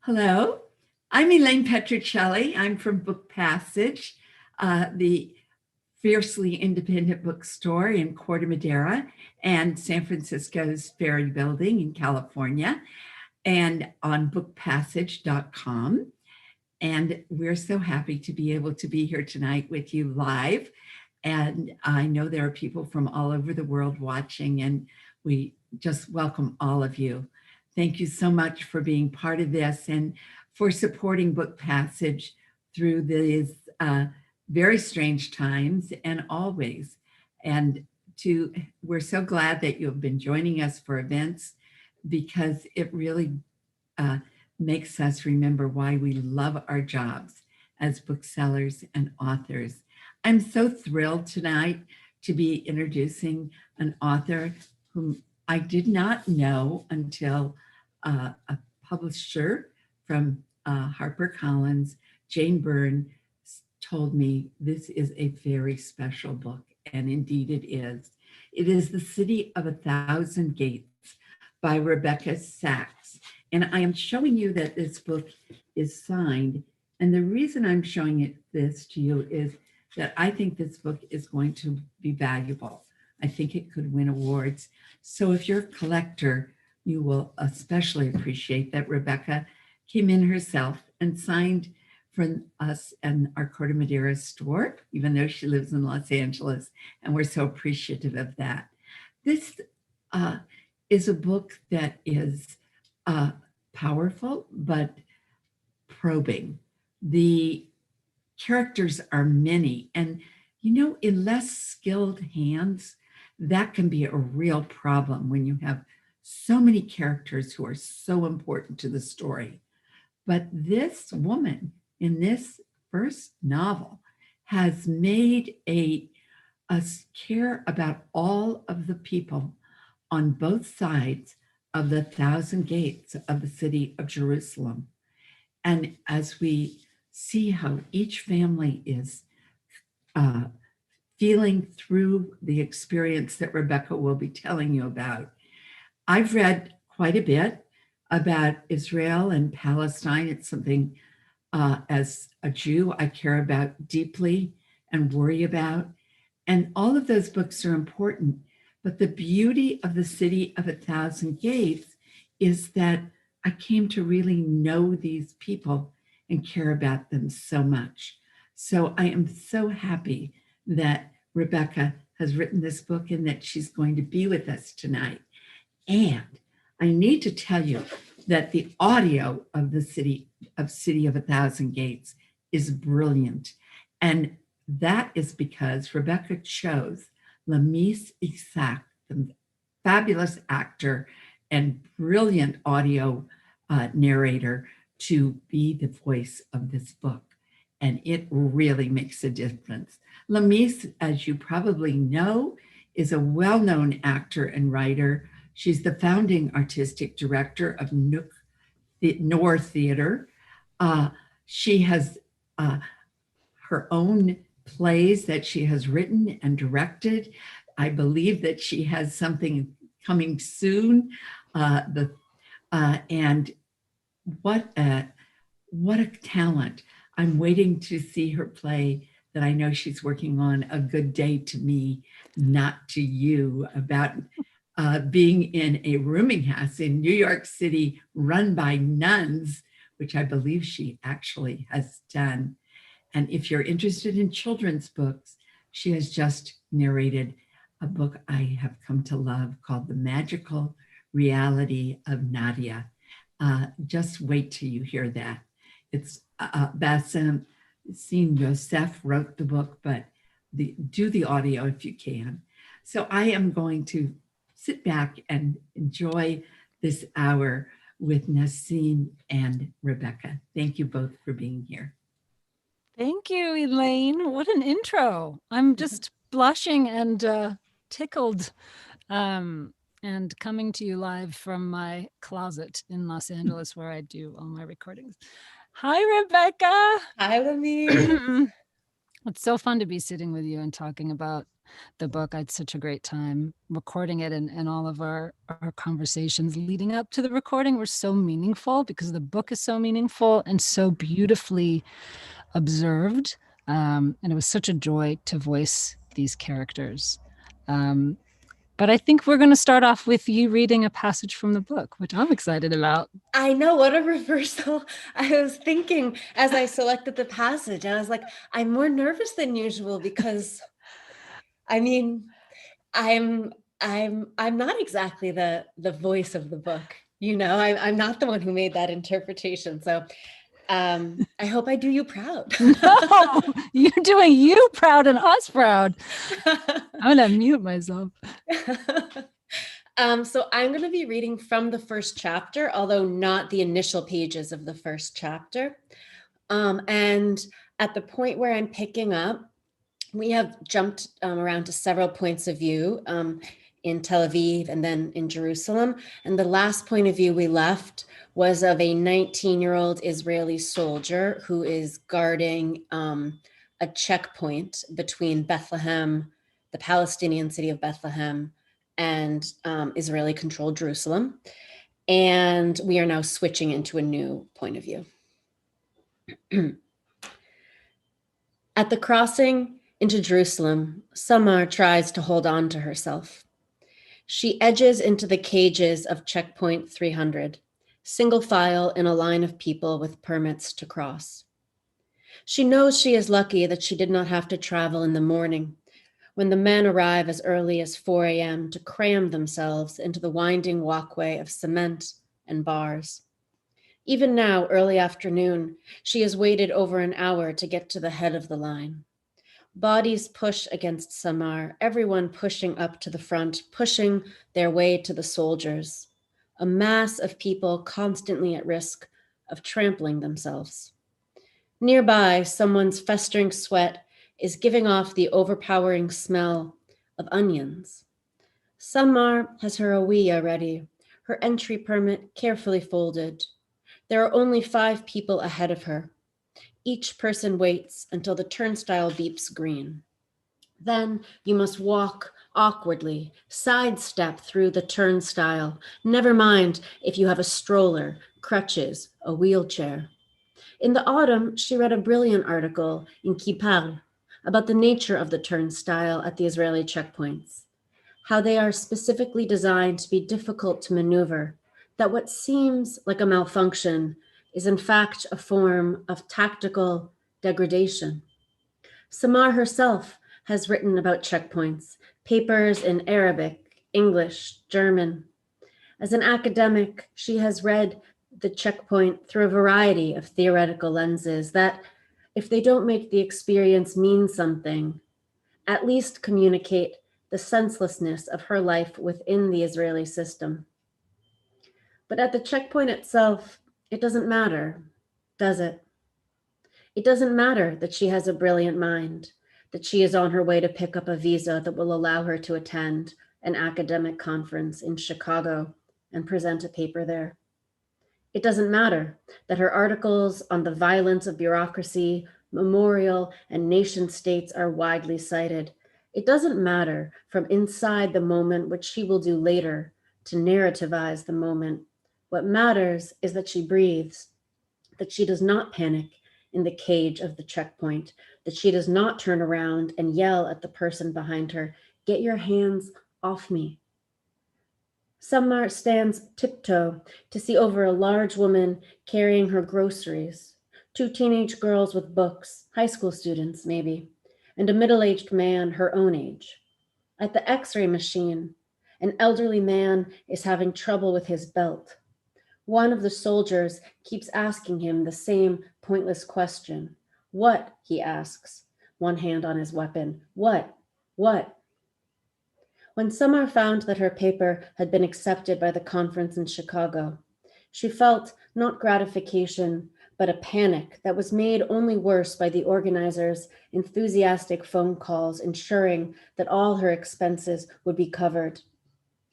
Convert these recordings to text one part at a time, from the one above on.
Hello, I'm Elaine Petruccelli. I'm from Book Passage, the fiercely independent bookstore in Corte Madera and San Francisco's Ferry Building in California, and on bookpassage.com. And we're so happy to be able to be here tonight with you live. And I know there are people from all over the world watching, and we just welcome all of you. Thank you so much for being part of this and for supporting Book Passage through these very strange times and always. And we're so glad that you have been joining us for events because it really uh, makes us remember why we love our jobs as booksellers and authors. I'm so thrilled tonight to be introducing an author whom I did not know until a publisher from HarperCollins, Jane Byrne, told me this is a very special book, and indeed it is. It is The City of a Thousand Gates by Rebecca Sachs. And I am showing you that this book is signed. And the reason I'm showing this to you is that I think this book is going to be valuable. I think it could win awards. So if you're a collector, you will especially appreciate that Rebecca came in herself and signed for us and our Corte Madera store, even though she lives in Los Angeles. And we're so appreciative of that. This is a book that is powerful, but probing. The characters are many. And, in less skilled hands, that can be a real problem when you have so many characters who are so important to the story. But this woman in this first novel has made us care about all of the people on both sides of the thousand gates of the city of Jerusalem. And as we see how each family is uh, feeling through the experience that Rebecca will be telling you about, I've read quite a bit about Israel and Palestine. It's something as a Jew I care about deeply and worry about. And all of those books are important. But the beauty of The City of a Thousand Gates is that I came to really know these people and care about them so much. So I am so happy that Rebecca has written this book and that she's going to be with us tonight. And I need to tell you that the audio of the City of a Thousand Gates is brilliant. And that is because Rebecca chose Lamis Isaac, the fabulous actor and brilliant audio narrator, to be the voice of this book. And it really makes a difference. Lamis, as you probably know, is a well-known actor and writer. She's the founding artistic director of Noor Theater. She has her own plays that she has written and directed. I believe that she has something coming soon. And what a talent. I'm waiting to see her play that I know she's working on, A Good Day to Me, Not to You, about being in a rooming house in New York City run by nuns, which I believe she actually has done. And if you're interested in children's books, she has just narrated a book I have come to love called The Magical Reality of Nadia. Just wait till you hear that. It's Bassem Sin Yosef wrote the book, but do the audio if you can. So I am going to sit back and enjoy this hour with Nassim and Rebecca. Thank you both for being here. Thank you, Elaine. What an intro. I'm just blushing and tickled and coming to you live from my closet in Los Angeles where I do all my recordings. Hi, Rebecca. Hi, Lamine. It's so fun to be sitting with you and talking about the book. I had such a great time recording it, and all of our conversations leading up to the recording were so meaningful because the book is so meaningful and so beautifully observed. And it was such a joy to voice these characters. Um, but I think we're going to start off with you reading a passage from the book, which I'm excited about. I know, what a reversal. I was thinking as I selected the passage, I was like, I'm more nervous than usual because I mean, I'm not exactly the voice of the book. I'm not the one who made that interpretation. So I hope I do you proud. No, you're doing you proud and us proud. I'm going to mute myself. So I'm going to be reading from the first chapter, although not the initial pages of the first chapter. And at the point where I'm picking up, we have jumped around to several points of view in Tel Aviv and then in Jerusalem. And the last point of view we left was of a 19-year-old Israeli soldier who is guarding a checkpoint between Bethlehem, the Palestinian city of Bethlehem, and Israeli-controlled Jerusalem. And we are now switching into a new point of view. At the crossing into Jerusalem, Samar tries to hold on to herself. She edges into the cages of checkpoint 300, single file in a line of people with permits to cross. She knows she is lucky that she did not have to travel in the morning, when the men arrive as early as 4 a.m. to cram themselves into the winding walkway of cement and bars. Even now, early afternoon, she has waited over an hour to get to the head of the line. Bodies push against Samar, everyone pushing up to the front, pushing their way to the soldiers. A mass of people constantly at risk of trampling themselves. Nearby, someone's festering sweat is giving off the overpowering smell of onions. Samar has her awiya ready, her entry permit carefully folded. There are only 5 people ahead of her. Each person waits until the turnstile beeps green. Then you must walk awkwardly, sidestep through the turnstile. Never mind if you have a stroller, crutches, a wheelchair. In the autumn, she read a brilliant article in Kipar about the nature of the turnstile at the Israeli checkpoints, how they are specifically designed to be difficult to maneuver, that what seems like a malfunction is in fact a form of tactical degradation. Samar herself has written about checkpoints, papers in Arabic, English, German. As an academic, she has read the checkpoint through a variety of theoretical lenses that, if they don't make the experience mean something, at least communicate the senselessness of her life within the Israeli system. But at the checkpoint itself, it doesn't matter, does it? It doesn't matter that she has a brilliant mind, that she is on her way to pick up a visa that will allow her to attend an academic conference in Chicago and present a paper there. It doesn't matter that her articles on the violence of bureaucracy, memorial, and nation states are widely cited. It doesn't matter from inside the moment what she will do later to narrativize the moment. What matters is that she breathes, that she does not panic in the cage of the checkpoint, that she does not turn around and yell at the person behind her, "Get your hands off me." Samar stands tiptoe to see over a large woman carrying her groceries, 2 teenage girls with books, high school students maybe, and a middle-aged man her own age. At the X-ray machine, an elderly man is having trouble with his belt. One of the soldiers keeps asking him the same pointless question. "What?" he asks, one hand on his weapon. "What? What?" When Samar found that her paper had been accepted by the conference in Chicago, she felt not gratification, but a panic that was made only worse by the organizers' enthusiastic phone calls ensuring that all her expenses would be covered.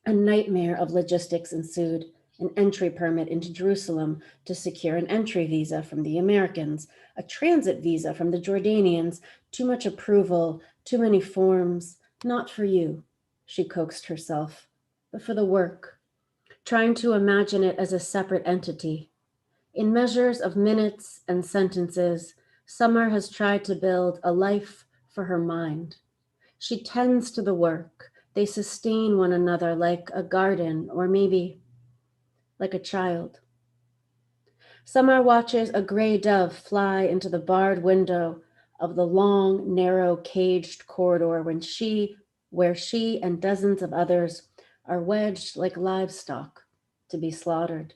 A nightmare of logistics ensued. an entry permit into Jerusalem to secure an entry visa from the Americans, a transit visa from the Jordanians. Too much approval, too many forms. Not for you, she coaxed herself, but for the work, trying to imagine it as a separate entity. In measures of minutes and sentences, Summer has tried to build a life for her mind. She tends to the work. They sustain one another like a garden, or maybe like a child. Summer watches a gray dove fly into the barred window of the long, narrow, caged corridor where she and dozens of others are wedged like livestock to be slaughtered.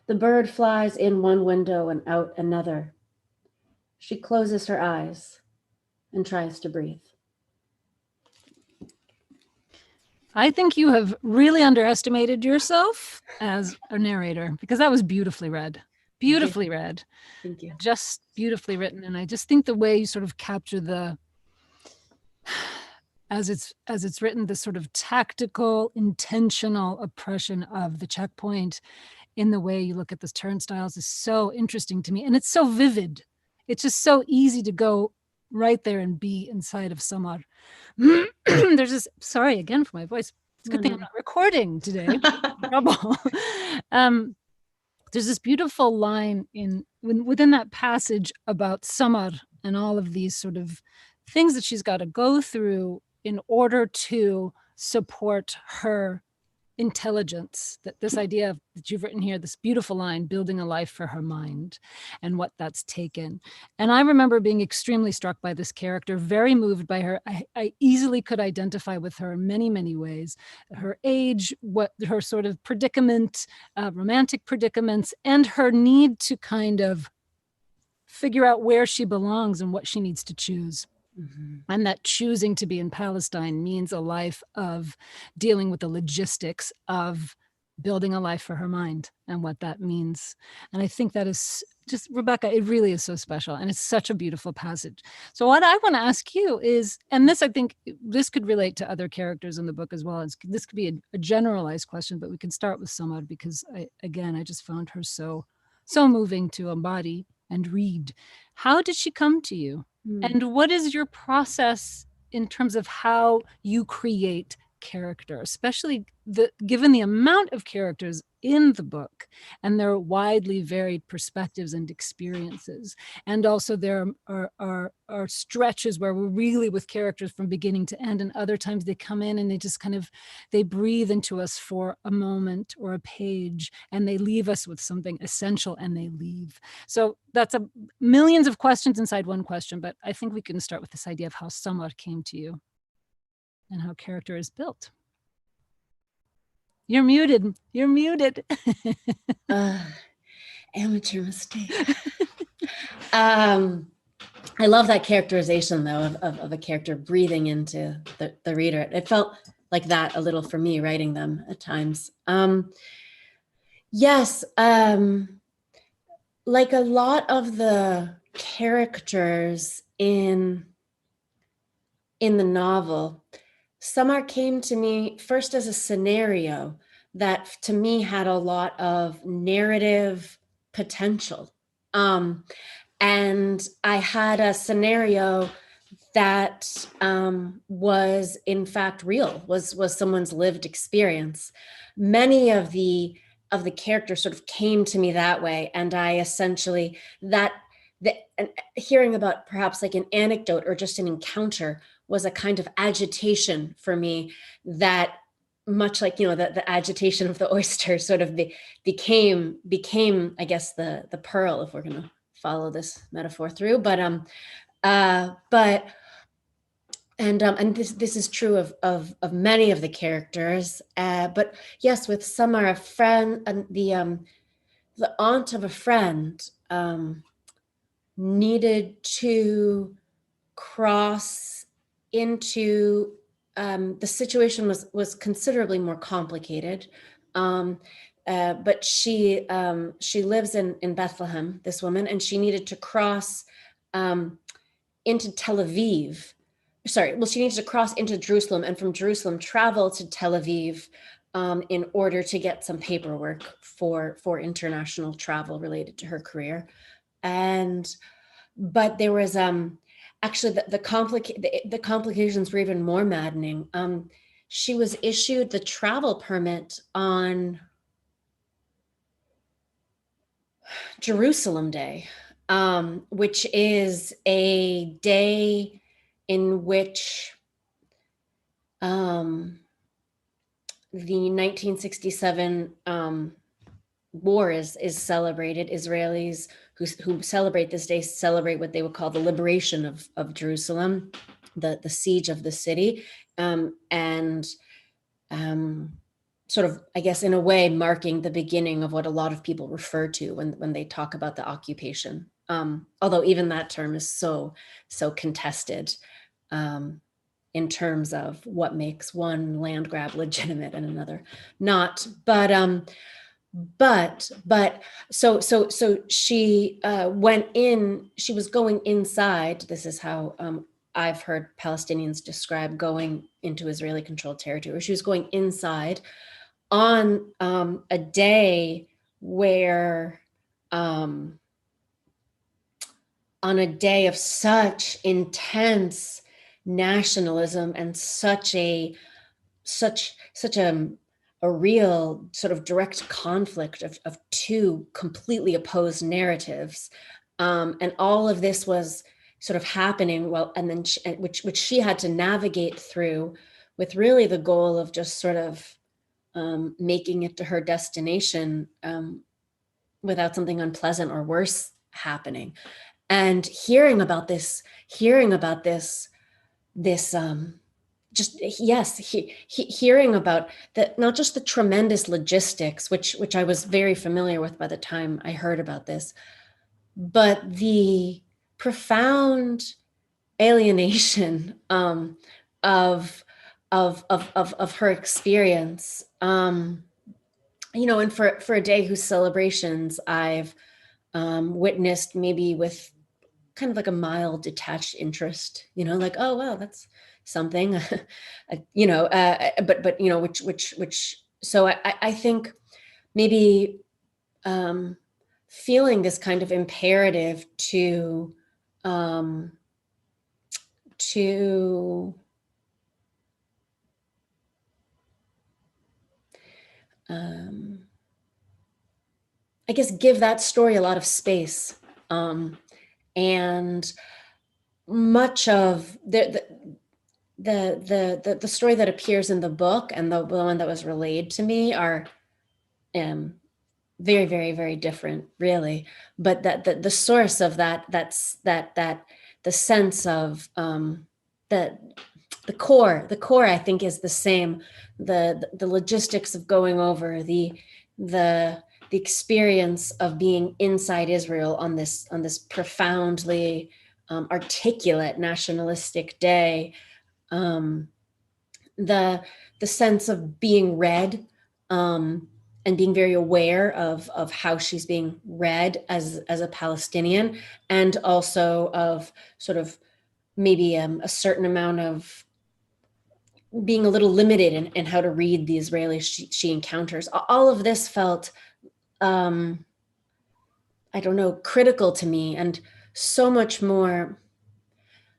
The bird flies in one window and out another. She closes her eyes and tries to breathe. I think you have really underestimated yourself as a narrator, because that was beautifully read. Beautifully read. Thank you. Just beautifully written. And I just think the way you sort of capture the, as it's written, the sort of tactical, intentional oppression of the checkpoint in the way you look at the turnstiles is so interesting to me. And it's so vivid. It's just so easy to go right there and be inside of Samar. There's this, sorry again for my voice. It's a good thing I'm not recording today. Trouble. There's this beautiful line within that passage about Samar and all of these sort of things that she's got to go through in order to support her intelligence, that this idea that you've written here, this beautiful line, building a life for her mind, and what that's taken. And I remember being extremely struck by this character, very moved by her. I easily could identify with her in many, many ways. Her age, what her sort of predicament, romantic predicaments, and her need to kind of figure out where she belongs and what she needs to choose. Mm-hmm. And that choosing to be in Palestine means a life of dealing with the logistics of building a life for her mind and what that means. And I think that is just, Rebecca, it really is so special. And it's such a beautiful passage. So what I want to ask you is, and this, I think this could relate to other characters in the book as well. This could be a generalized question, but we can start with Samad, because I just found her so moving to embody and read. How did she come to you? And what is your process in terms of how you create character, especially given the amount of characters in the book and their widely varied perspectives and experiences? And also there are stretches where we're really with characters from beginning to end, and other times they come in and they just they breathe into us for a moment or a page, and they leave us with something essential and they leave. So that's millions of questions inside one question, but I think we can start with this idea of how Samar came to you and how character is built. You're muted. Amateur mistake. I love that characterization, though, of a character breathing into the reader. It felt like that a little for me, writing them at times. Yes, like a lot of the characters in the novel, Samar came to me first as a scenario that to me had a lot of narrative potential. And I had a scenario that was in fact real, was someone's lived experience. Many of the characters sort of came to me that way, and I essentially hearing about perhaps like an anecdote or just an encounter was a kind of agitation for me that, much like, the agitation of the oyster, sort of became, I guess, the pearl, if we're going to follow this metaphor through. And this is true of many of the characters. But yes, with Samar, a friend, the aunt of a friend needed to cross into, the situation was considerably more complicated. But she lives in Bethlehem, this woman, and she needed to cross into Tel Aviv. She needed to cross into Jerusalem, and from Jerusalem travel to Tel Aviv in order to get some paperwork for international travel related to her career. But there was actually the complications were even more maddening. She was issued the travel permit on Jerusalem Day, which is a day in which the 1967 war is celebrated. Israelis who celebrate this day celebrate what they would call the liberation of Jerusalem, the siege of the city, and sort of, I guess, in a way, marking the beginning of what a lot of people refer to when they talk about the occupation. Although even that term is so contested in terms of what makes one land grab legitimate and another not. But so she went in. She was going inside. This is how I've heard Palestinians describe going into Israeli-controlled territory. She was going inside on a day where, on a day of such intense nationalism and such a real sort of direct conflict of two completely opposed narratives, and all of this was sort of happening and then which she had to navigate through, with really the goal of just sort of making it to her destination without something unpleasant or worse happening. And hearing about this just hearing about not just the tremendous logistics, which I was very familiar with by the time I heard about this, but the profound alienation of her experience. And for a day whose celebrations I've witnessed maybe with kind of like a mild detached interest, like, oh, wow, that's something, but which, so I think maybe feeling this kind of imperative to I guess give that story a lot of space, and much of the story that appears in the book and the one that was relayed to me are very, very, very different, really. But that the source of that's the sense of the core I think is the same. The logistics of going over the experience of being inside Israel on this profoundly articulate nationalistic day, the sense of being read, and being very aware of how she's being read as a Palestinian, and also of sort of maybe a certain amount of being a little limited in how to read the Israelis she encounters. All of this felt, I don't know, critical to me, and so much more,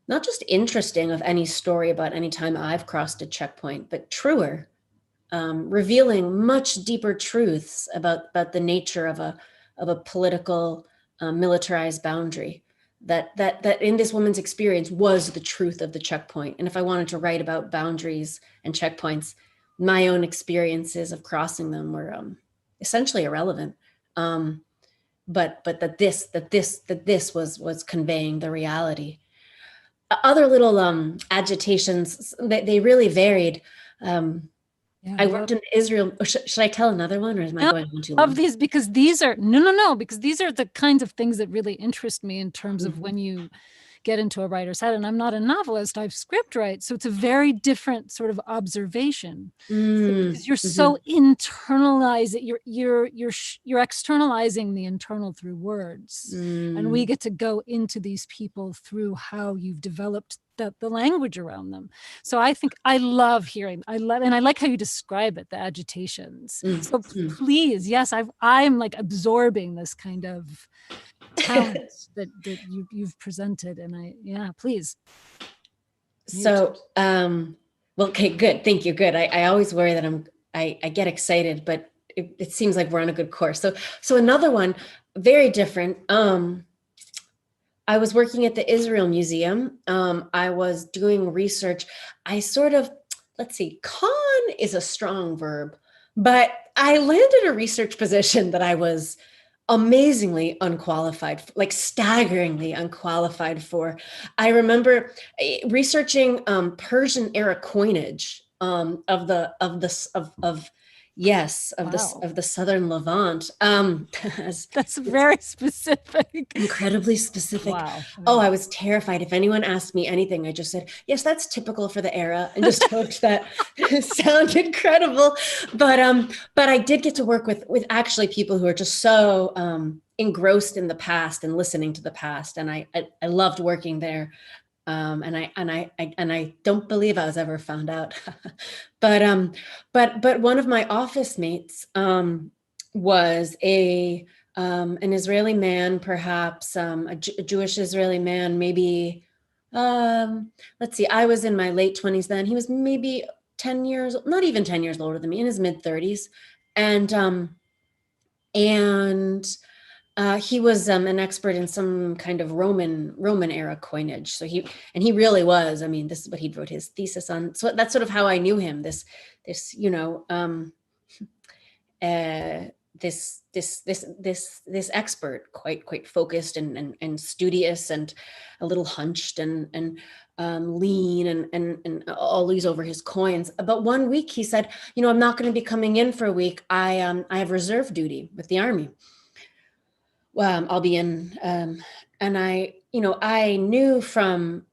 not just interesting of any story about any time I've crossed a checkpoint, but truer, revealing much deeper truths about the nature of a political militarized boundary that in this woman's experience was the truth of the checkpoint. And if I wanted to write about boundaries and checkpoints, my own experiences of crossing them were essentially irrelevant. But that this was conveying the reality. Other little agitations, they really varied. I worked in Israel. Should I tell another one, or am I going on too long? Of these, because these are no, because these are the kinds of things that really interest me in terms of when you get into a writer's head. And I'm not a novelist; I script write, so it's a very different sort of observation. Because you're so internalizing, you're externalizing the internal through words, and we get to go into these people through how you've developed the language around them. So I think I love hearing, and I like how you describe it, the agitations. So please, yes, I'm like absorbing this kind of talent that you've presented, and please. So, well, okay, good. Thank you. Good. I always worry that I get excited, but it seems like we're on a good course. So another one, very different. I was working at the Israel Museum. I was doing research. I sort of, let's see, con is a strong verb, but I landed a research position that I was amazingly unqualified, like staggeringly unqualified for. I remember researching Persian era coinage of the southern Levant. That's very specific. Incredibly specific. Wow. Oh, I was terrified. If anyone asked me anything, I just said, yes, that's typical for the era, and just hoped that it sounded credible. But I did get to work with actually people who are just so engrossed in the past and listening to the past. And I loved working there. And I don't believe I was ever found out. but one of my office mates was an Israeli man, perhaps a Jewish Israeli man, maybe, let's see, I was in my late 20s then. He was maybe 10 years, not even 10 years older than me, in his mid 30s. And he was an expert in some kind of Roman era coinage. So he really was. I mean, this is what he wrote his thesis on. So that's sort of how I knew him. This expert, quite focused and studious and a little hunched and lean and always over his coins. But one week he said, I'm not going to be coming in for a week. I have reserve duty with the Army. Well, I'll be in, and I knew from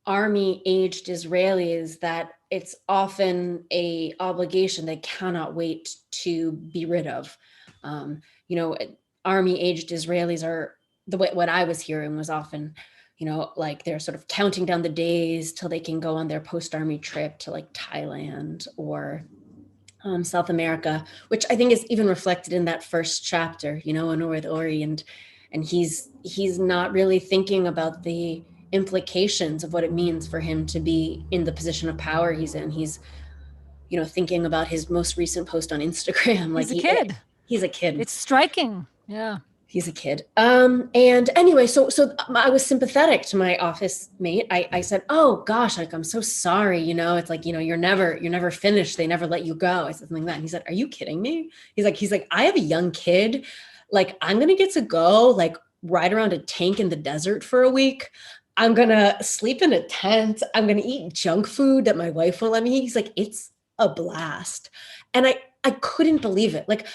Army-aged Israelis that it's often a obligation they cannot wait to be rid of. Army-aged Israelis are what I was hearing was often, like they're sort of counting down the days till they can go on their post-army trip to like Thailand or South America, which I think is even reflected in that first chapter, Honor with Ori, and he's not really thinking about the implications of what it means for him to be in the position of power he's in. He's, thinking about his most recent post on Instagram. He's a kid. He's a kid. It's striking. Yeah. He's a kid. And anyway, so I was sympathetic to my office mate. I said, oh gosh, like, I'm so sorry. It's like, you're never finished. They never let you go. I said something like that. And he said, are you kidding me? He's like, I have a young kid. Like, I'm going to get to go like ride around a tank in the desert for a week. I'm going to sleep in a tent. I'm going to eat junk food that my wife won't let me eat. He's like, it's a blast. And I couldn't believe it. Like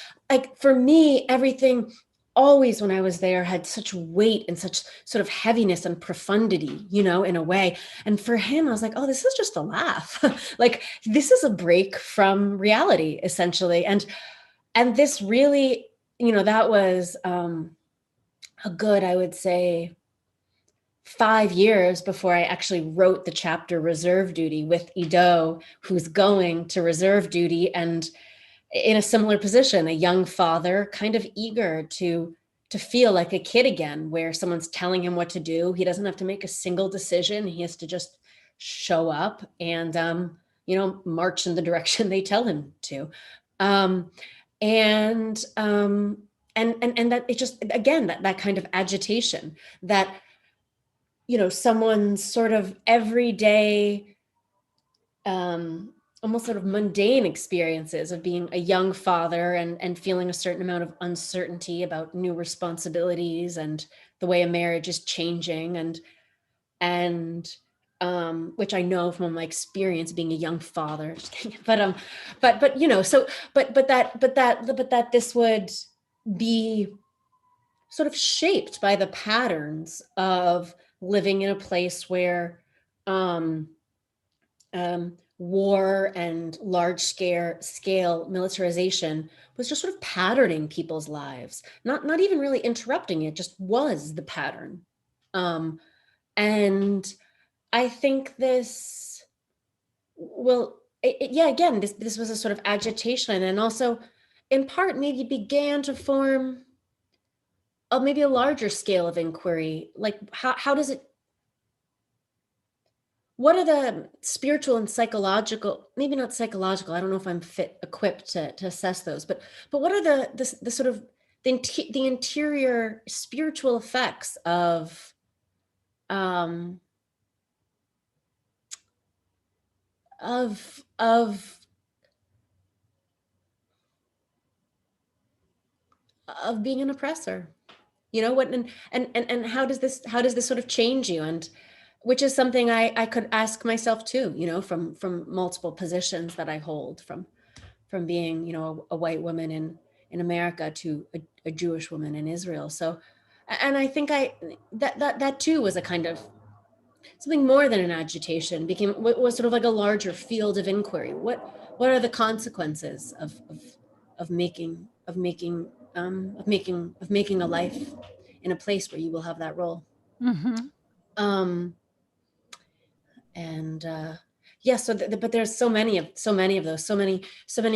for me, everything always when I was there had such weight and such sort of heaviness and profundity, in a way. And for him, I was like, oh, this is just a laugh. Like, this is a break from reality, essentially. And this really, that was a good, I would say, 5 years before I actually wrote the chapter Reserve Duty with Ido, who's going to reserve duty and in a similar position, a young father, kind of eager to feel like a kid again, where someone's telling him what to do. He doesn't have to make a single decision. He has to just show up and, march in the direction they tell him to. And that it just, again, that kind of agitation that, someone's sort of everyday, almost sort of mundane experiences of being a young father and feeling a certain amount of uncertainty about new responsibilities and the way a marriage is changing and which I know from my experience being a young father, but that this would be sort of shaped by the patterns of living in a place where war and large scale militarization was just sort of patterning people's lives, not even really interrupting it, just was the pattern. And I think this will, yeah, again, this was a sort of agitation, and also in part maybe began to form maybe a larger scale of inquiry. Like how does it, what are the spiritual and psychological, maybe not psychological, I don't know if I'm equipped to assess those, but what are the sort of the interior spiritual effects um of being an oppressor, you know what, and how does this sort of change you, and which is something I could ask myself too, you know, from multiple positions that I hold, from being, you know, a white woman in America to a Jewish woman in Israel. So, and I think that too was a kind of something more than an agitation, became what was sort of like a larger field of inquiry. What are the consequences of making a life in a place where you will have that role? Mm-hmm. Um, and yeah, so but there's so many of those, so many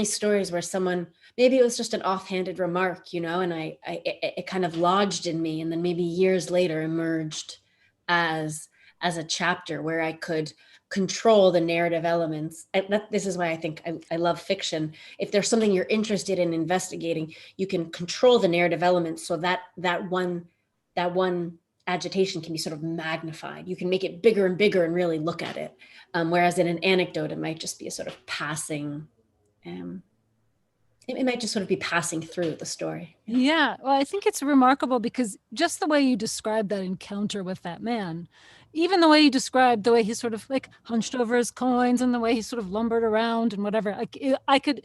stories where someone, maybe it was just an offhanded remark, you know, and it kind of lodged in me, and then maybe years later emerged as a chapter where I could control the narrative elements. This is why I think I love fiction. If there's something you're interested in investigating, you can control the narrative elements so that one agitation can be sort of magnified. You can make it bigger and bigger and really look at it. Whereas in an anecdote, it might just be a sort of passing, it might just sort of be passing through the story. Yeah. Well, I think it's remarkable because just the way you described that encounter with that man, even the way you described the way he sort of like hunched over his coins and the way he sort of lumbered around and whatever, like I could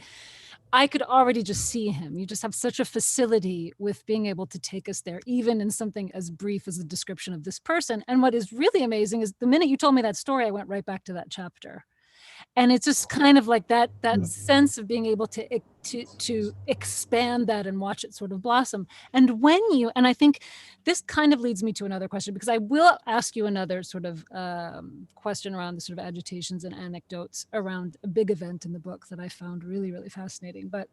already just see him. You just have such a facility with being able to take us there, even in something as brief as a description of this person. And what is really amazing is the minute you told me that story, I went right back to that chapter. And it's just kind of like that sense of being able to expand that and watch it sort of blossom. And I think this kind of leads me to another question, because I will ask you another sort of question around the sort of agitations and anecdotes around a big event in the book that I found really, really fascinating. But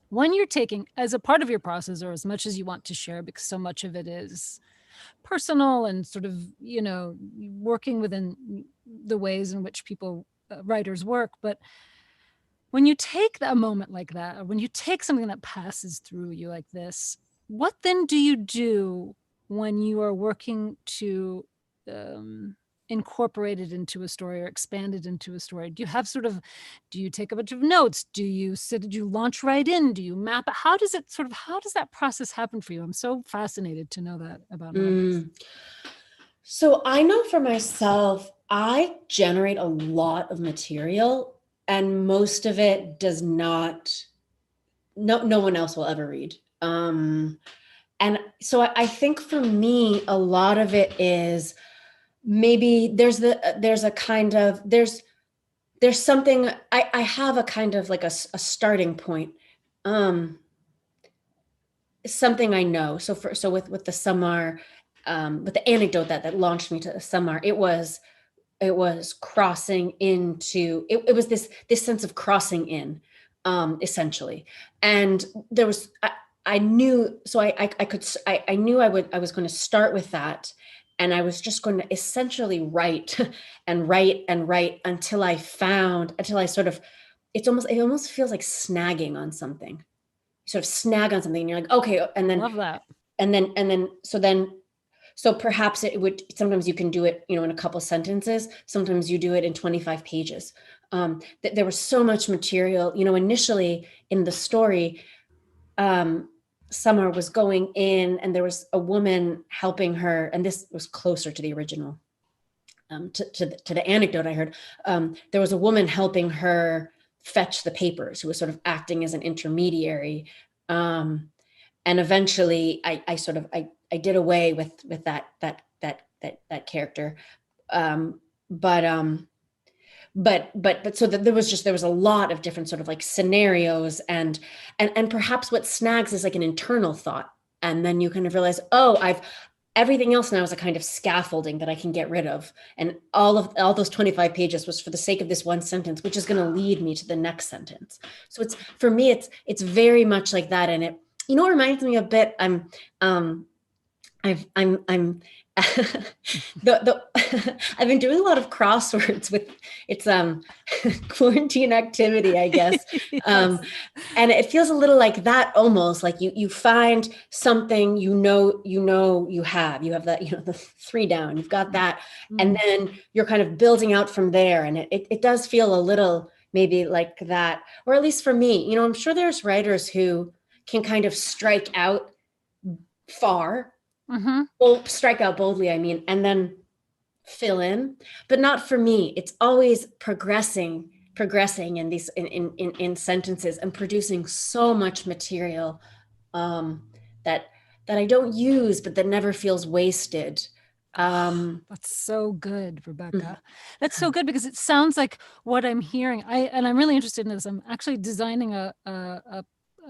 when you're taking, as a part of your process, or as much as you want to share, because so much of it is personal and sort of, you know, working within the ways in which writers work. But when you take a moment like that, or when you take something that passes through you like this, what then do you do when you are working to incorporate it into a story or expand it into a story? Do you take a bunch of notes? Do you launch right in? Do you map it? How does that process happen for you? I'm so fascinated to know that about novels. So I know for myself, I generate a lot of material, and most of it does not, no one else will ever read. And so I think for me, a lot of it is maybe there's something, I have a kind of like a starting point, something I know. So with the Samar, with the anecdote that launched me to Samar, it was crossing into, it was this sense of crossing in, essentially. And there was, I knew, so I knew I was going to start with that. And I was just going to essentially write and write and write until I sort of, it almost feels like snagging on something. You sort of snag on something and you're like, okay. And then, Love that. So perhaps it would, sometimes you can do it, you know, in a couple sentences. Sometimes you do it in 25 pages. There was so much material, you know, initially in the story, Summer was going in and there was a woman helping her. And this was closer to the original, to the anecdote I heard. There was a woman helping her fetch the papers, who was sort of acting as an intermediary. And eventually I did away with that character. But so that there was a lot of different sort of like scenarios, and perhaps what snags is like an internal thought. And then you kind of realize, oh, everything else now is a kind of scaffolding that I can get rid of. And all those 25 pages was for the sake of this one sentence, which is going to lead me to the next sentence. So it's, for me, it's very much like that. And it, you know, it reminds me a bit, I've been doing a lot of crosswords with, it's quarantine activity, I guess. Yes. And it feels a little like that, almost like you find something, you have that, you know, the 3 down, you've got that. And then you're kind of building out from there. And it does feel a little maybe like that, or at least for me, you know, I'm sure there's writers who can kind of strike out far, well, strike out boldly, I mean, and then fill in, but not for me. It's always progressing in these in sentences, and producing so much material that I don't use, but that never feels wasted. That's so good, Rebecca. That's so good, because it sounds like what I'm hearing. I'm really interested in this. I'm actually designing a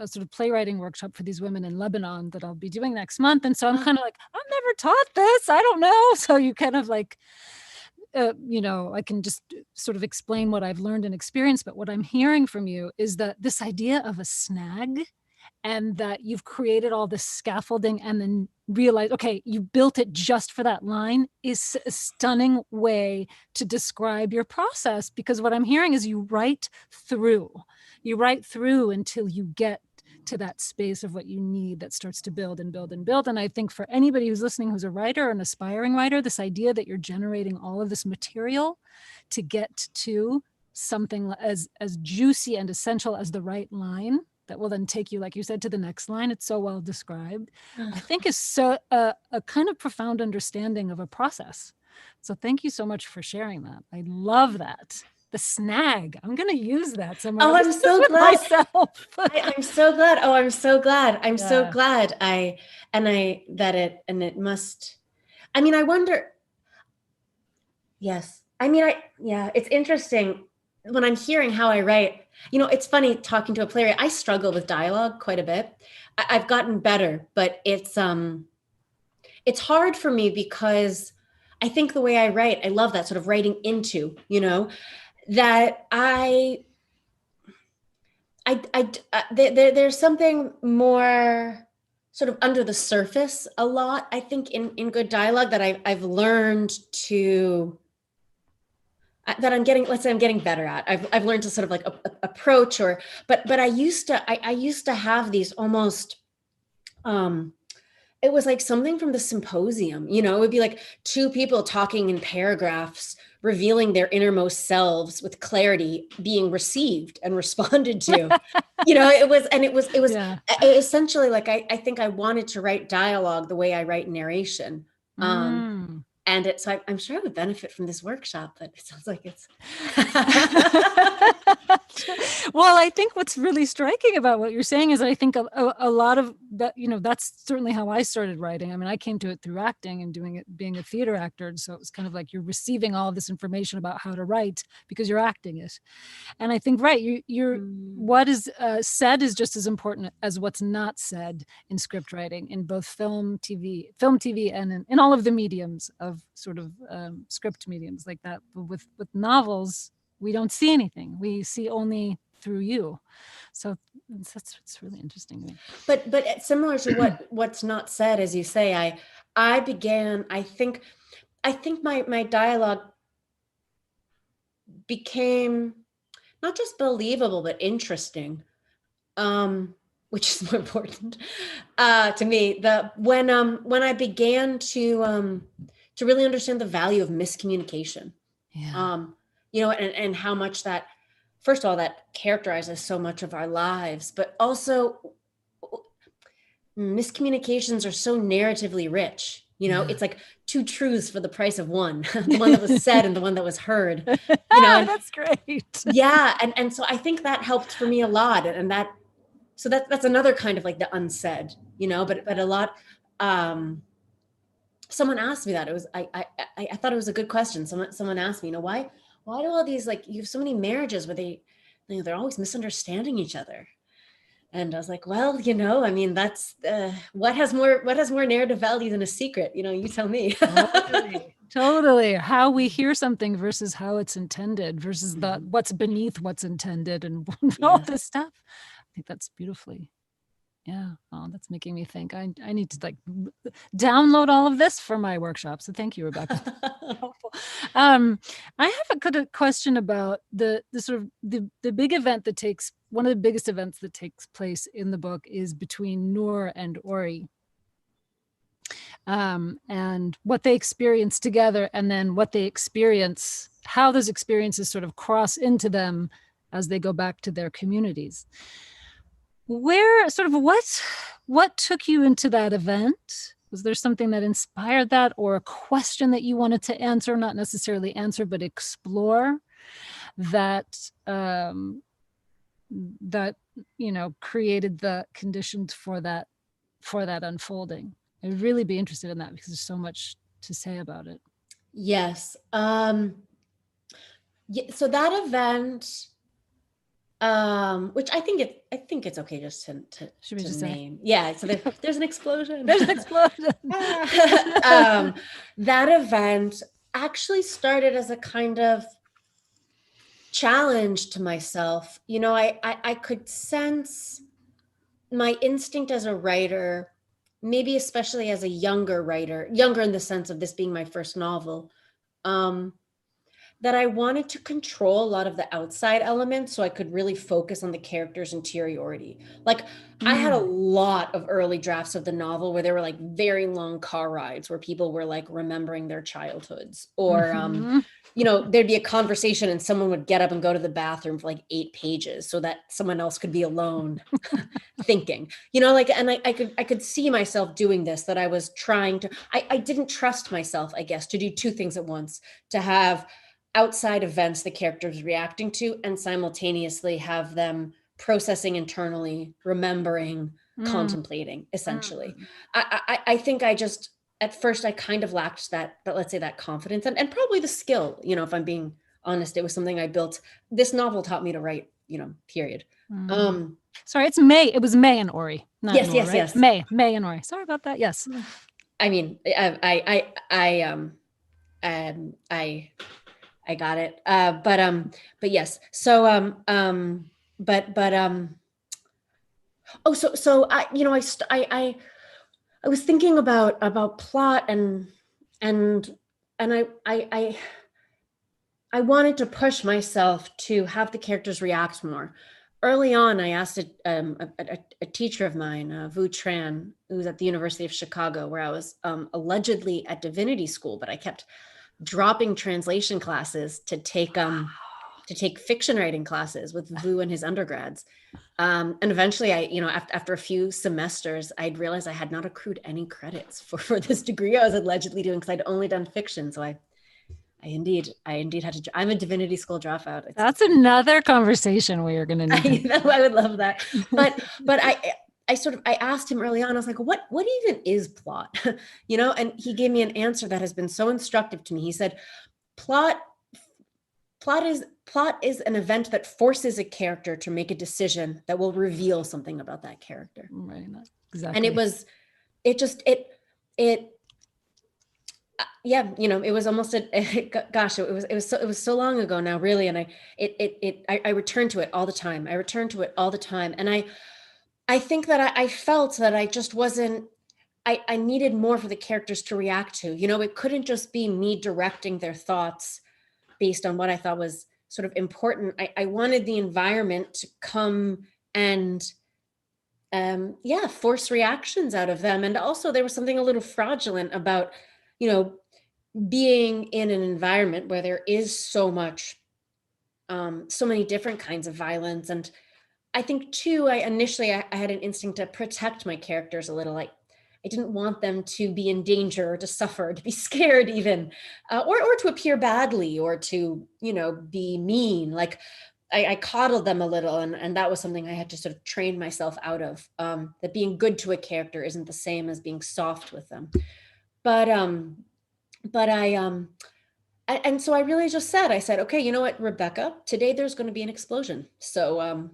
sort of playwriting workshop for these women in Lebanon that I'll be doing next month. And so I'm kind of like, I've never taught this. I don't know. So you kind of like, you know, I can just sort of explain what I've learned and experienced. But what I'm hearing from you is that this idea of a snag, and that you've created all this scaffolding and then realize, okay, you built it just for that line, is a stunning way to describe your process. Because what I'm hearing is you write through until you get to that space of what you need that starts to build and build and build. And I think for anybody who's listening, who's a writer, an aspiring writer, this idea that you're generating all of this material to get to something as juicy and essential as the right line, that will then take you, like you said, to the next line. It's so well described. I think is so a kind of profound understanding of a process. So thank you so much for sharing that. I love that. The snag. I'm going to use that somewhere. Oh, I'm so glad. Myself. I'm so glad. Oh, I'm so glad. I'm so Yeah. glad. It must, I mean, I wonder. Yes. I mean, it's interesting when I'm hearing how I write. You know, it's funny talking to a playwright. I struggle with dialogue quite a bit. I've gotten better, but it's hard for me because I think the way I write, I love that sort of writing into, you know, that there's something more sort of under the surface a lot, I think, in good dialogue that I've learned to, that I'm getting, let's say I'm getting better at. I've learned to sort of like approach, but I used to have these almost, it was like something from the Symposium, you know, it would be like 2 people talking in paragraphs, revealing their innermost selves with clarity, being received and responded to. You know, it was Yeah. essentially like, I think I wanted to write dialogue the way I write narration. And so I'm sure I would benefit from this workshop, but it sounds like it's. Well, I think what's really striking about what you're saying is I think a lot of that, you know, that's certainly how I started writing. I mean, I came to it through acting and doing it, being a theater actor. And so it was kind of like you're receiving all of this information about how to write because you're acting it. And I think, right, what is said is just as important as what's not said in script writing, in both film, TV, and in all of the mediums of sort of script mediums like that. But with novels, we don't see anything. We see only through you. So it's really interesting to me. But similar to what's not said, as you say, I think my dialogue became not just believable, but interesting, which is more important to me. When I began to really understand the value of miscommunication. Yeah. You know, and how much that, first of all, that characterizes so much of our lives, but also miscommunications are so narratively rich. You know, it's like 2 truths for the price of one, the one that was said and the one that was heard, you know. That's great. Yeah. And so I think that helped for me a lot. And that's another kind of like the unsaid, you know, but a lot, someone asked me that. It was, I thought it was a good question. Someone asked me, you know, why do all these, like, you have so many marriages where they're always misunderstanding each other? And I was like, well, I mean, that's what has more narrative value than a secret? You tell me. Totally. How we hear something versus how it's intended versus what's beneath what's intended and all this stuff. I think that's beautifully. Yeah. Oh, that's making me think. I need to like download all of this for my workshop. So thank you, Rebecca. I have a question about the sort of the big event that takes, one of the biggest events that takes place in the book is between Noor and Ori. And what they experience together, and then what they experience, how those experiences sort of cross into them as they go back to their communities. What took you into that event? Was there something that inspired that, or a question that you wanted to answer, not necessarily answer, but explore that created the conditions for that unfolding? I'd really be interested in that because there's so much to say about it. Yes. So that event, which I think it's okay just to Should we to just name. Yeah. So there's an explosion. There's an explosion. That event actually started as a kind of challenge to myself. I could sense my instinct as a writer, maybe especially as a younger writer, younger in the sense of this being my first novel, that I wanted to control a lot of the outside elements so I could really focus on the character's interiority. Like I had a lot of early drafts of the novel where there were like very long car rides where people were like remembering their childhoods, or there'd be a conversation and someone would get up and go to the bathroom for like 8 pages so that someone else could be alone thinking, and I could see myself doing this, that I was trying to, I didn't trust myself, I guess, to do 2 things at once, to have outside events the character's reacting to and simultaneously have them processing internally, remembering, contemplating, essentially. I think I just, at first I kind of lacked that, let's say that confidence and probably the skill, if I'm being honest. It was something I built. This novel taught me to write, period. Sorry, it's May. It was May and Ori. Not yes, Noor, yes, right? yes. May and Ori. Sorry about that. Yes. I mean, I got it. But yes. So, I was thinking about plot and I wanted to push myself to have the characters react more. Early on, I asked a teacher of mine, Vu Tran, who's at the University of Chicago, where I was allegedly at divinity school, but I kept dropping translation classes to take fiction writing classes with Vu and his undergrads. And eventually after a few semesters, I'd realized I had not accrued any credits for this degree I was allegedly doing, because I'd only done fiction. So I indeed had to, I'm a divinity school dropout. That's another conversation we are going to need. I would love that. But I asked him early on, I was like, what even is plot? And he gave me an answer that has been so instructive to me. He said, plot is an event that forces a character to make a decision that will reveal something about that character. Right. Exactly. And it was almost it was so long ago now, really. And I return to it all the time. And I think that I felt that I just wasn't, I needed more for the characters to react to. It couldn't just be me directing their thoughts based on what I thought was sort of important. I wanted the environment to come and force reactions out of them. And also there was something a little fraudulent about, being in an environment where there is so much, so many different kinds of violence. And I think too, I had an instinct to protect my characters a little. I didn't want them to be in danger or to suffer, to be scared even, or to appear badly, or to, be mean. Like I coddled them a little, and that was something I had to sort of train myself out of, that being good to a character isn't the same as being soft with them. But and so I really just said, I said, okay, you know what, Rebecca, today there's going to be an explosion. So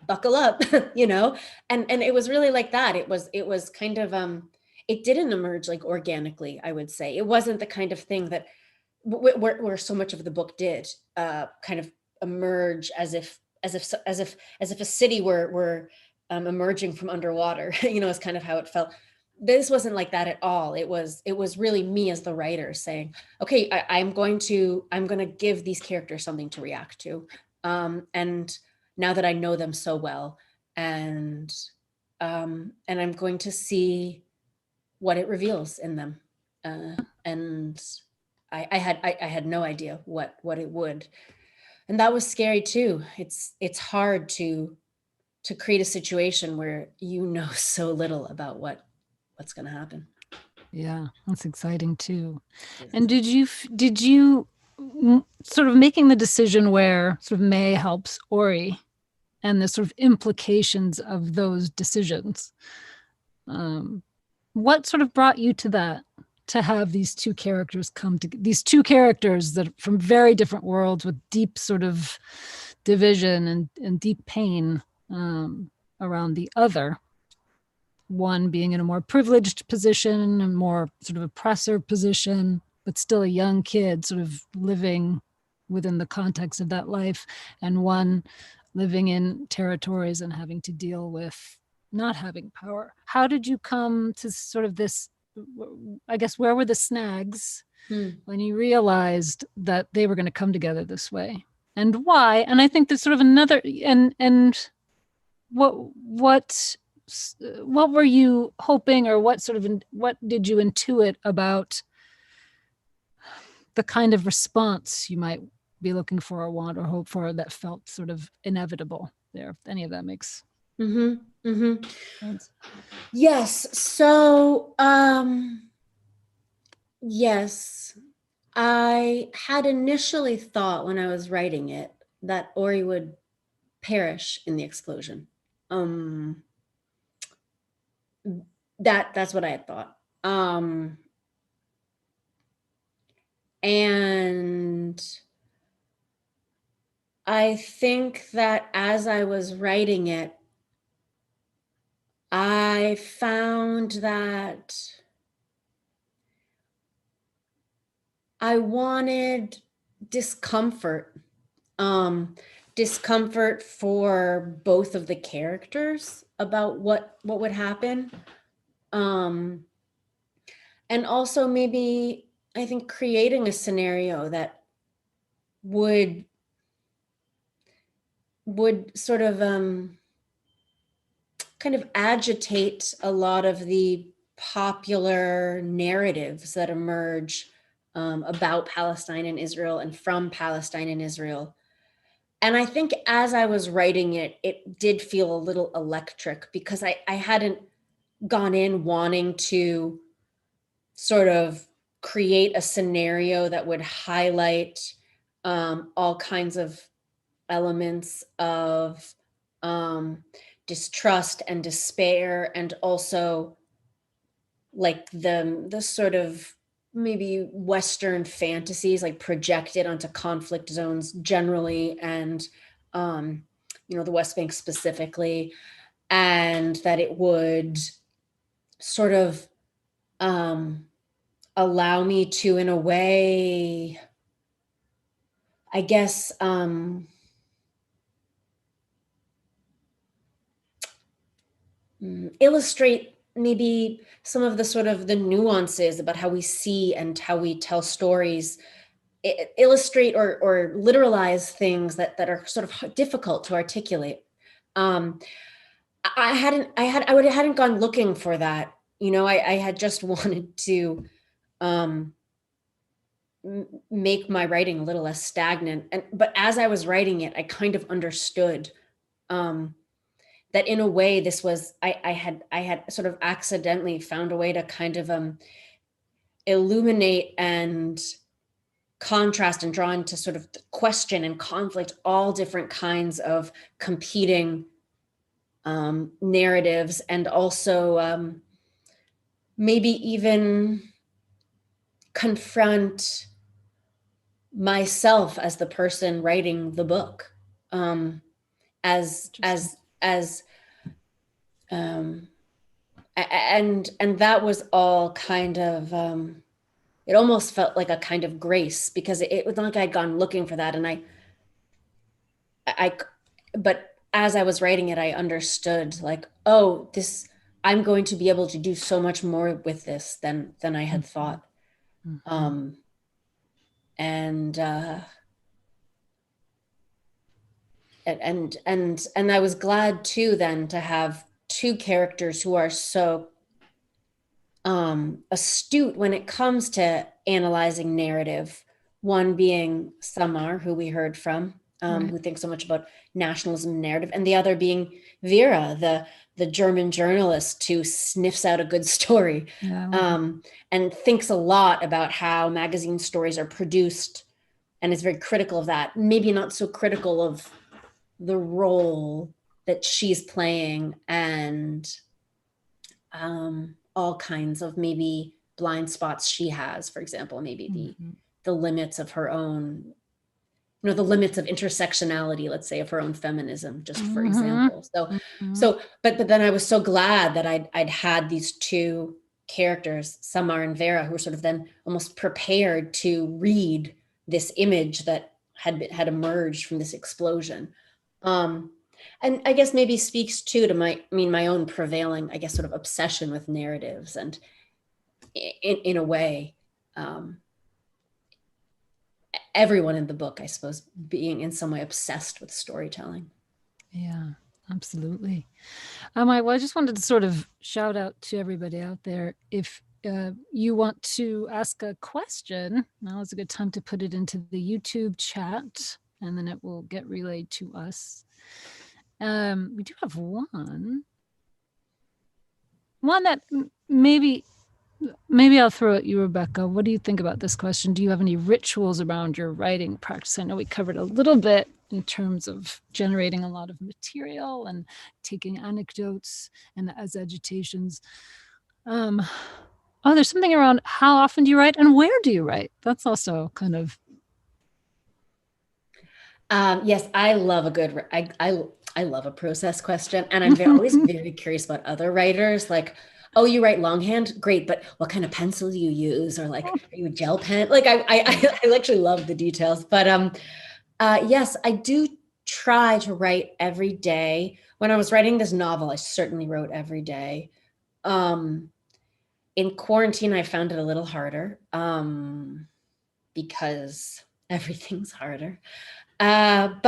buckle up, you know? And it was really like that. It was kind of, it didn't emerge like organically, I would say. It wasn't the kind of thing that where so much of the book did kind of emerge as if a city were emerging from underwater, you know, is kind of how it felt. This wasn't like that at all. It was really me as the writer saying, okay, I'm going to give these characters something to react to. And now that I know them so well, and I'm going to see what it reveals in them. And I had no idea what it would. And that was scary too. It's hard to create a situation where you know so little about what's going to happen. Yeah, that's exciting too. And did you sort of making the decision where sort of May helps Ori and the sort of implications of those decisions? What sort of brought you to that, to have these two characters come to these two characters that from very different worlds with deep sort of division and deep pain around the other, one being in a more privileged position, a more sort of oppressor position, but still a young kid sort of living within the context of that life, and one living in territories and having to deal with not having power. How did you come to sort of this, I guess, where were the snags when you realized that they were going to come together this way, and why? And I think there's sort of another, and what were you hoping, or what did you intuit about the kind of response you might be looking for or want or hope for that felt sort of inevitable there, if any of that makes sense? Yes. So, yes, I had initially thought when I was writing it that Ori would perish in the explosion. That's what I had thought. And I think that as I was writing it, I found that I wanted discomfort. Discomfort for both of the characters about what would happen. And also maybe, I think, creating a scenario that would sort of kind of agitate a lot of the popular narratives that emerge about Palestine and Israel and from Palestine and Israel. And I think as I was writing it, it did feel a little electric because I hadn't gone in wanting to sort of create a scenario that would highlight all kinds of elements of distrust and despair, and also like the sort of maybe Western fantasies like projected onto conflict zones generally, and the West Bank specifically, and that it would sort of allow me to, in a way, I guess, illustrate maybe some of the sort of the nuances about how we see and how we tell stories, illustrate or literalize things that are sort of difficult to articulate. I hadn't gone looking for that. I had just wanted to make my writing a little less stagnant. But as I was writing it, I kind of understood that in a way this was, I had sort of accidentally found a way to kind of illuminate and contrast and draw into sort of question and conflict all different kinds of competing narratives, and also maybe even confront myself as the person writing the book, as and that was all kind of, it almost felt like a kind of grace, because it was not like I'd gone looking for that. And but as I was writing it, I understood, like, oh, I'm going to be able to do so much more with this than I had thought. And I was glad too then to have two characters who are so astute when it comes to analyzing narrative. One being Samar, who we heard from, who thinks so much about nationalism and narrative, and the other being Vera, the German journalist who sniffs out a good story, and thinks a lot about how magazine stories are produced, and is very critical of that. Maybe not so critical of the role that she's playing, and all kinds of maybe blind spots she has. For example, maybe the limits of her own, the limits of intersectionality, let's say, of her own feminism, just for example. But then I was so glad that I'd had these two characters, Samar and Vera, who were sort of then almost prepared to read this image that had emerged from this explosion. And I guess maybe speaks too to my own prevailing, I guess, sort of obsession with narratives, and in a way, everyone in the book, I suppose, being in some way obsessed with storytelling. Yeah, absolutely. I just wanted to sort of shout out to everybody out there. If you want to ask a question, now is a good time to put it into the YouTube chat, and then it will get relayed to us. We do have one that maybe I'll throw at you, Rebecca. What do you think about this question? Do you have any rituals around your writing practice? I know we covered a little bit in terms of generating a lot of material and taking anecdotes and as agitations. There's something around how often do you write and where do you write? That's also kind of. Yes, I love a good, I love a process question. And I'm always very curious about other writers. Like, oh, you write longhand? Great. But what kind of pencil do you use? Or like, are you a gel pen? Like, I actually love the details. But yes, I do try to write every day. When I was writing this novel, I certainly wrote every day. In quarantine, I found it a little harder because everything's harder. But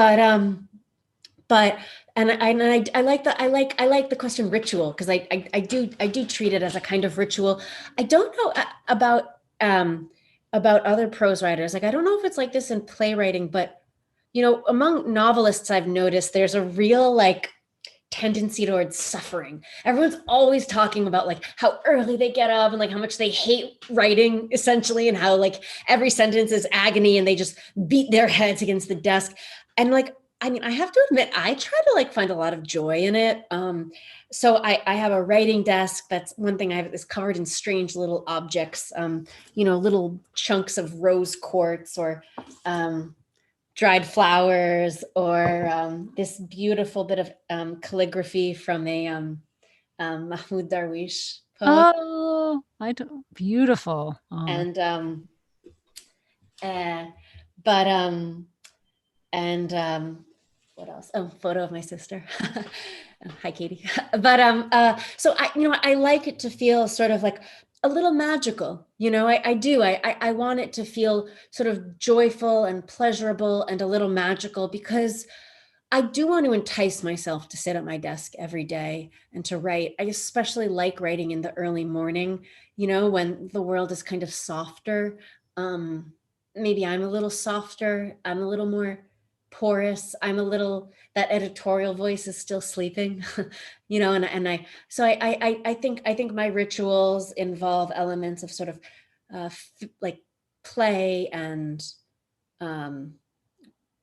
I like the question ritual, because I do treat it as a kind of ritual. I don't know about other prose writers. Like, I don't know if it's like this in playwriting, but among novelists, I've noticed there's a real like tendency towards suffering. Everyone's always talking about like how early they get up and like how much they hate writing, essentially, and how like every sentence is agony and they just beat their heads against the desk. And like, I mean, I have to admit, I try to like find a lot of joy in it. So I have a writing desk. That's one thing I have, is covered in strange little objects, little chunks of rose quartz, or dried flowers, or this beautiful bit of calligraphy from a Mahmoud Darwish poet. Oh, beautiful. Oh. And what else? Oh, photo of my sister. Hi, Katie. But so I like it to feel sort of like a little magical. I do. I want it to feel sort of joyful and pleasurable and a little magical, because I do want to entice myself to sit at my desk every day and to write. I especially like writing in the early morning, when the world is kind of softer. Maybe I'm a little softer. I'm a little more porous. That editorial voice is still sleeping, I think my rituals involve elements of sort of like play and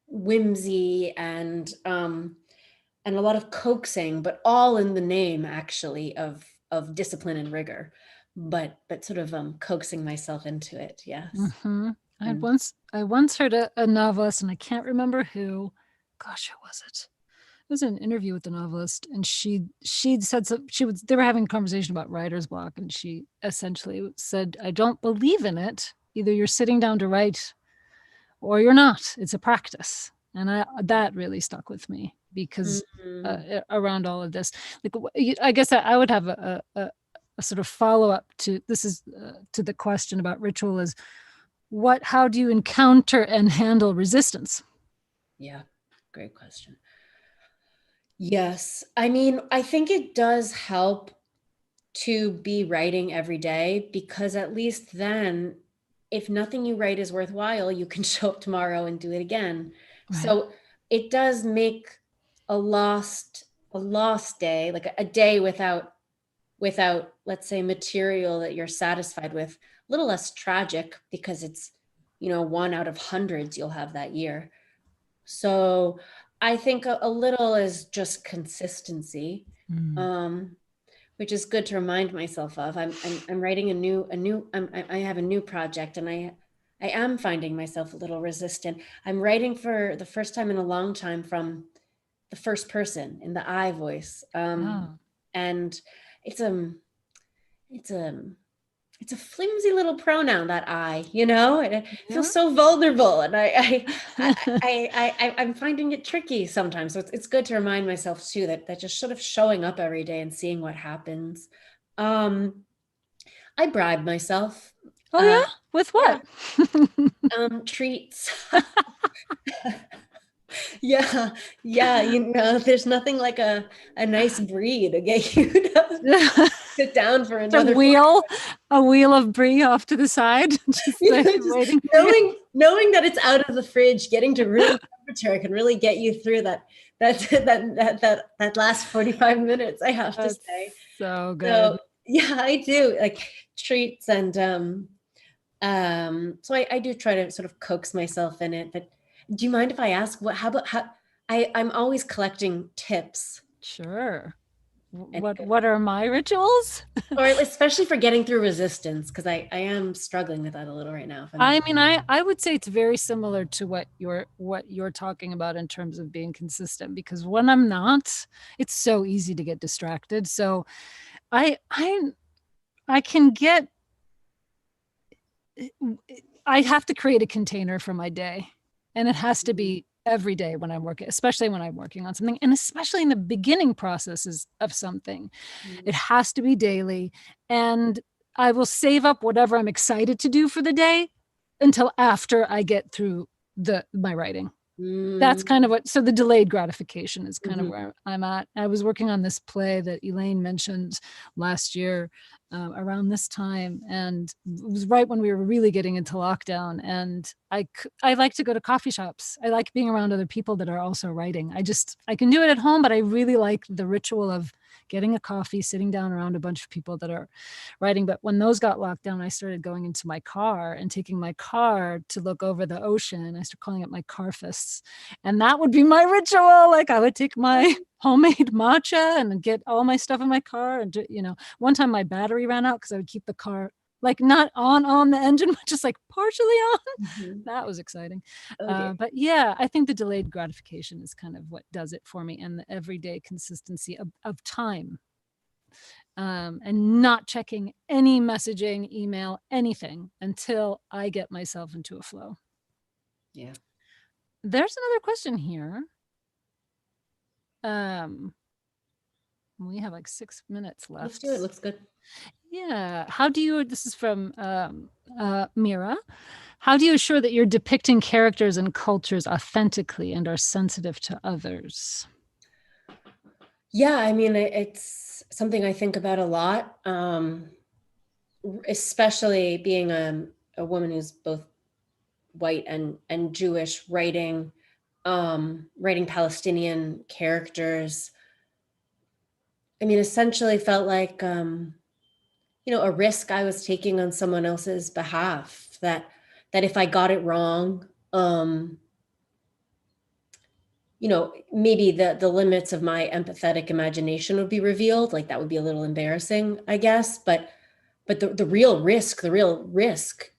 whimsy and a lot of coaxing, but all in the name actually of discipline and rigor, but sort of coaxing myself into it. Yes. I once heard a novelist, and I can't remember who. Gosh, who was it? It was an interview with the novelist, and she'd said they were having a conversation about writer's block, and she essentially said, "I don't believe in it. Either you're sitting down to write, or you're not. It's a practice." And that really stuck with me because around all of this, like I guess I would have a sort of follow up to this is to the question about ritual is how do you encounter and handle resistance? Yeah, great question. Yes. I mean, I think it does help to be writing every day, because at least then, if nothing you write is worthwhile, you can show up tomorrow and do it again. Right. So it does make a lost day, like a day without, let's say, material that you're satisfied with, a little less tragic, because it's, one out of hundreds you'll have that year. So I think a little is just consistency, which is good to remind myself of. I'm writing I have a new project, and I am finding myself a little resistant. I'm writing for the first time in a long time from the first person, in the I voice, and it's a flimsy little pronoun, that I, it feels so vulnerable, and I'm finding it tricky sometimes. So it's good to remind myself too that just sort of showing up every day and seeing what happens. I bribe myself. Oh yeah, with what? Yeah. Treats. Yeah. There's nothing like a nice brie to get you to sit down for another a wheel of brie off to the side, just waiting. Knowing that it's out of the fridge, getting to room temperature can really get you through that last 45 minutes, I have to say. So good. So yeah, I do like treats, and so I do try to sort of coax myself in it. But do you mind if I ask I'm always collecting tips? Sure. What are my rituals? Or especially for getting through resistance, because I am struggling with that a little right now. I mean, I would say it's very similar to what you're talking about in terms of being consistent, because when I'm not, it's so easy to get distracted. So I have to create a container for my day, and it has to be every day when I'm working, especially when I'm working on something, and especially in the beginning processes of something. It has to be daily, and I will save up whatever I'm excited to do for the day until after I get through my writing. That's kind of so the delayed gratification is kind of where I'm at. I was working on this play that Elaine mentioned last year around this time, and it was right when we were really getting into lockdown. And I like to go to coffee shops. I like being around other people that are also writing. I can do it at home, but I really like the ritual of getting a coffee, sitting down around a bunch of people that are writing. But when those got locked down, I started going into my car and taking my car to look over the ocean. I started calling it my car fists. And that would be my ritual. Like I would take my homemade matcha and get all my stuff in my car. And, one time my battery ran out because I would keep the car like not on the engine, but just like partially on. That was exciting. But yeah, I think the delayed gratification is kind of what does it for me, and the everyday consistency of time, and not checking any messaging, email, anything until I get myself into a flow. Yeah. There's another question here. We have like 6 minutes left. Let's do it. Looks good. Yeah. This is from Mira. How do you assure that you're depicting characters and cultures authentically and are sensitive to others? Yeah, I mean, it's something I think about a lot, especially being a woman who's both white and Jewish, writing Palestinian characters. I mean, essentially felt like, a risk I was taking on someone else's behalf, that if I got it wrong, maybe the limits of my empathetic imagination would be revealed. Like that would be a little embarrassing, I guess. But the real risk,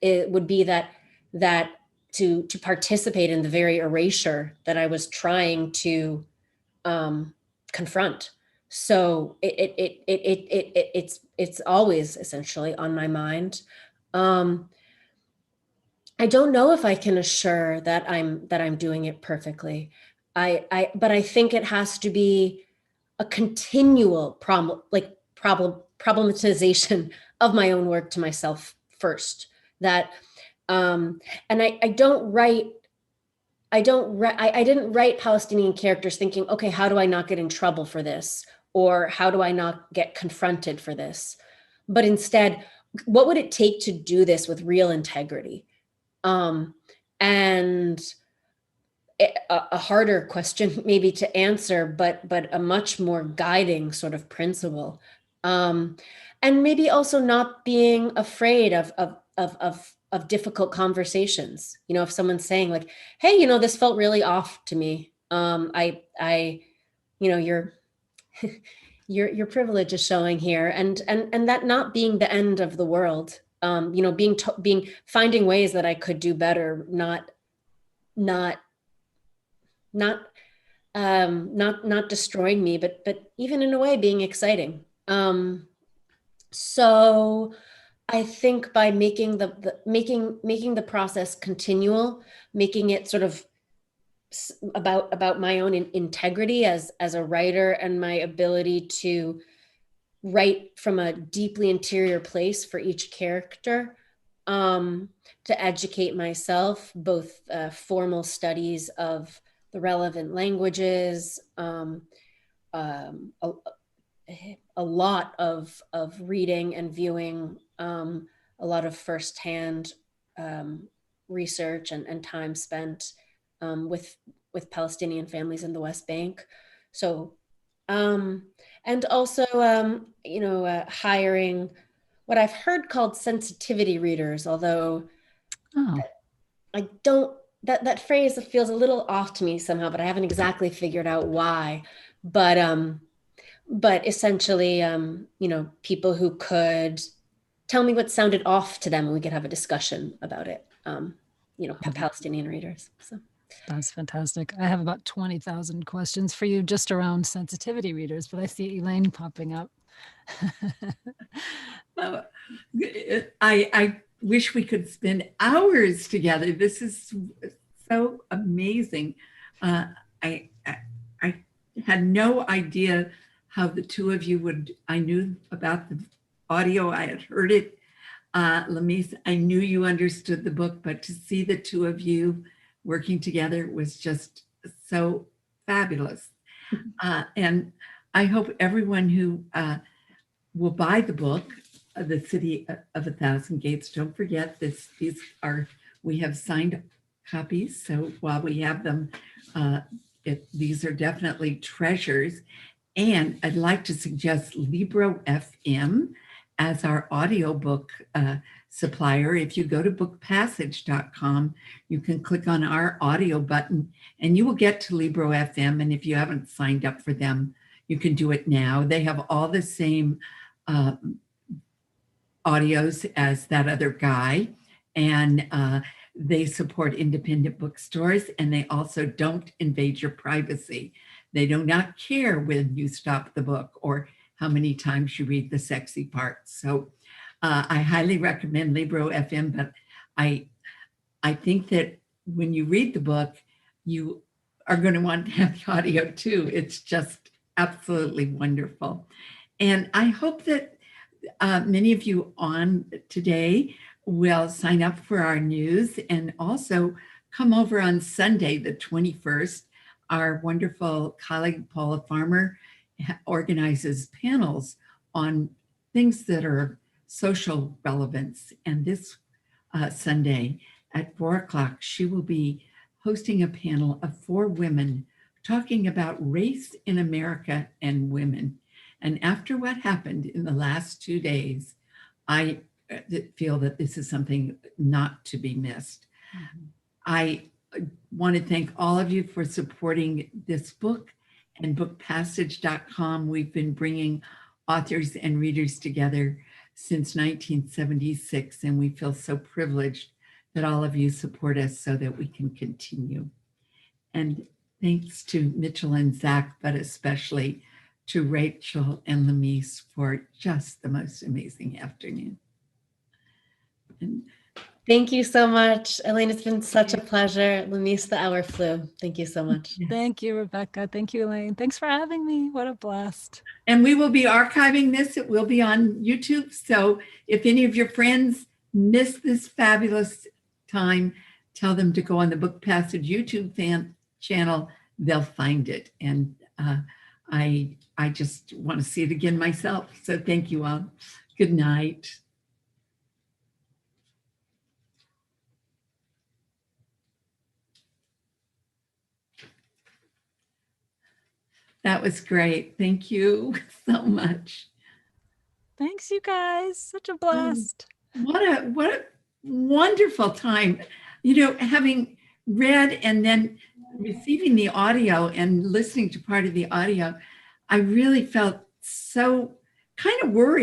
it would be that that to participate in the very erasure that I was trying to confront. So it's always essentially on my mind. I don't know if I can assure that I'm doing it perfectly. But I think it has to be a continual problematization of my own work to myself first. That and I didn't write Palestinian characters thinking, okay, how do I not get in trouble for this? Or how do I not get confronted for this? But instead, what would it take to do this with real integrity? And a harder question maybe to answer, but a much more guiding sort of principle. And maybe also not being afraid of difficult conversations. You know, if someone's saying like, hey, you know, this felt really off to me. You know, your privilege is showing here, and that not being the end of the world. You know, finding ways that I could do better, not destroying me, but even in a way being exciting. So I think by making the process continual, making it sort of about my own integrity as a writer and my ability to write from a deeply interior place for each character, to educate myself, both formal studies of the relevant languages, a lot of reading and viewing, a lot of firsthand research and time spent with Palestinian families in the West Bank. So, and also, you know, hiring what I've heard called sensitivity readers, although I don't, that phrase feels a little off to me somehow, but I haven't exactly figured out why. But essentially, you know, people who could tell me what sounded off to them and we could have a discussion about it. You know, Palestinian readers. So. That's fantastic. I have about 20,000 questions for you just around sensitivity readers, but I see Elaine popping up. I wish we could spend hours together. This is so amazing. I had no idea how the two of you would. I knew about the audio. I had heard it. Lamise, I knew you understood the book, but to see the two of you working together was just so fabulous. And I hope everyone who will buy the book, The City of a Thousand Gates, don't forget this. We have signed copies. So while we have them, these are definitely treasures. And I'd like to suggest Libro FM as our audiobook supplier. If you go to bookpassage.com, you can click on our audio button and you will get to Libro FM. And if you haven't signed up for them, you can do it now. They have all the same audios as that other guy. And they support independent bookstores, and they also don't invade your privacy. They do not care when you stop the book or how many times you read the sexy parts. So I highly recommend Libro FM, but I think that when you read the book, you are going to want to have the audio too. It's just absolutely wonderful. And I hope that many of you on today will sign up for our news and also come over on Sunday, the 21st. Our wonderful colleague, Paula Farmer, organizes panels on things that are social relevance. And this Sunday at 4 o'clock, she will be hosting a panel of 4 women talking about race in America and women. And after what happened in the last 2 days, I feel that this is something not to be missed. Mm-hmm. I want to thank all of you for supporting this book and bookpassage.com. We've been bringing authors and readers together since 1976, and we feel so privileged that all of you support us so that we can continue. And thanks to Mitchell and Zach, but especially to Rachel and Lamise for just the most amazing afternoon. And Thank you so much, Elaine. It's been such a pleasure. Lamise, the hour flew. Thank you so much. Thank you, Rebecca. Thank you, Elaine. Thanks for having me. What a blast. And we will be archiving this. It will be on YouTube. So if any of your friends miss this fabulous time, tell them to go on the Book Passage YouTube channel. They'll find it. And I just want to see it again myself. So thank you all. Good night. That was great. Thank you so much. Thanks, you guys. Such a blast. What a wonderful time. You know, having read and then receiving the audio and listening to part of the audio, I really felt so kind of worried